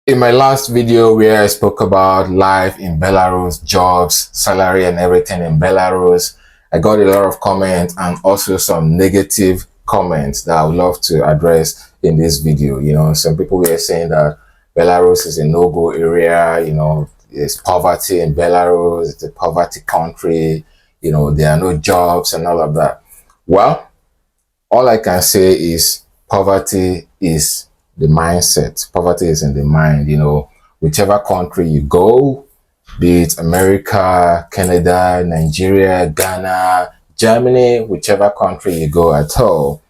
In my last video where I spoke about life in Belarus, jobs, salary and everything in Belarus, I got a lot of comments and also some negative comments that I would love to address in this video. Some people were saying that Belarus is a no-go area, there's poverty in Belarus, it's a poverty country, there are no jobs and all of that. Well, all I can say is poverty is the mindset. Poverty is in the mind. Whichever country you go, be it America, Canada, Nigeria, Ghana, Germany, whichever country you go at all,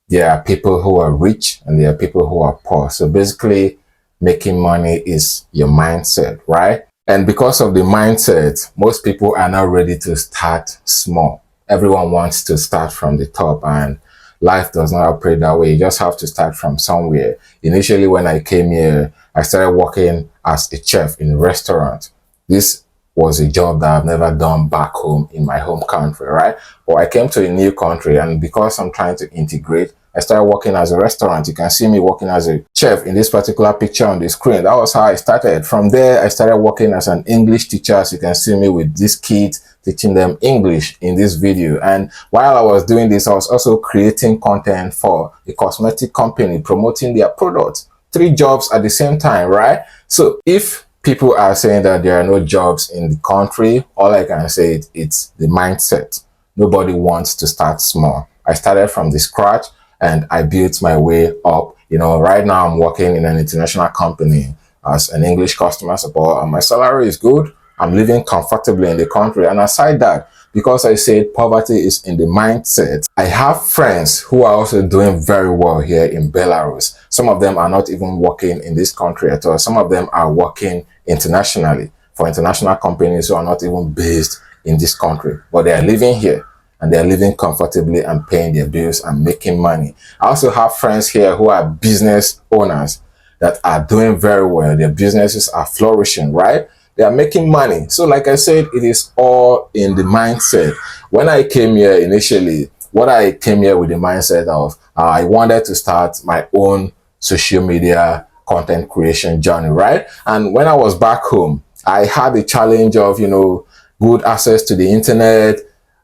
there are people who are rich and there are people who are poor. So basically, making money is your mindset, right? And because of the mindset, most people are not ready to start small. Everyone wants to start from the top, and life does not operate that way. You just have to start from somewhere. Initially, when I came here, I started working as a chef in a restaurant. This was a job that I've never done back home in my home country, right? But I came to a new country, and because I'm trying to integrate, I started working as a restaurant. You can see me working as a chef in this particular picture on the screen. That was how I started. From there, I started working as an English teacher. As you can see me with these kids, teaching them English in this video. And while I was doing this, I was also creating content for a cosmetic company, promoting their products. 3 jobs at the same time, right? So if people are saying that there are no jobs in the country, all I can say is it's the mindset. Nobody wants to start small. I started from the scratch and I built my way up. Right now I'm working in an international company as an English customer support, and my salary is good. I'm living comfortably in the country. And aside that, because I said poverty is in the mindset, I have friends who are also doing very well here in Belarus. Some of them are not even working in this country at all. Some of them are working internationally for international companies who are not even based in this country, but they are living here and they are living comfortably and paying their bills and making money. I also have friends here who are business owners that are doing very well. Their businesses are flourishing, right? They are making money. So like I said, it is all in the mindset. When I came here initially, I came here with the mindset of I wanted to start my own social media content creation journey, right? And when I was back home, I had the challenge of, good access to the internet,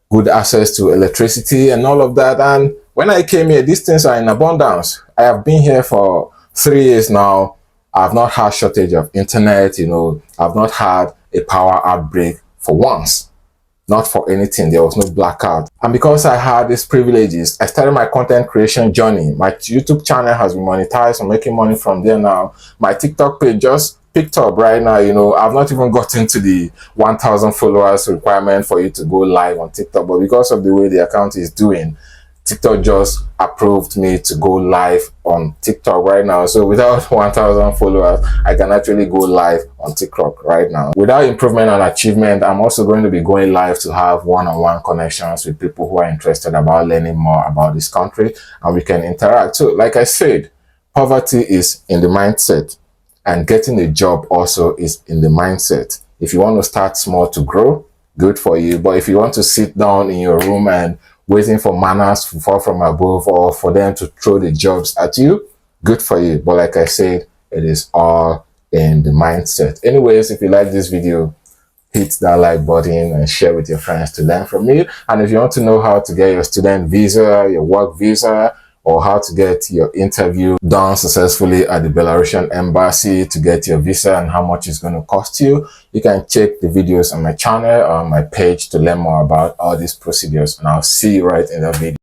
good access to electricity and all of that. And when I came here, these things are in abundance. I have been here for 3 years now. I've not had shortage of internet, I've not had a power outbreak for once. Not for anything. There was no blackout. And because I had these privileges, I started my content creation journey. My YouTube channel has been monetized. I'm making money from there now. My TikTok page just picked up right now. I've not even gotten to the 1,000 followers requirement for you to go live on TikTok. But because of the way the account is doing, TikTok just approved me to go live on TikTok right now. So without 1,000 followers, I can actually go live on TikTok right now. Without improvement and achievement, I'm also going to be going live to have one-on-one connections with people who are interested about learning more about this country, and we can interact. So like I said, poverty is in the mindset, and getting a job also is in the mindset. If you want to start small to grow, good for you. But if you want to sit down in your room and waiting for manners to fall from above or for them to throw the jobs at you, good for you. But like I said, it is all in the mindset. Anyways, if you like this video, hit that like button and share with your friends to learn from me. And if you want to know how to get your student visa, your work visa, or how to get your interview done successfully at the Belarusian embassy to get your visa and how much it's going to cost you, you can check the videos on my channel or on my page to learn more about all these procedures. And I'll see you right in the video.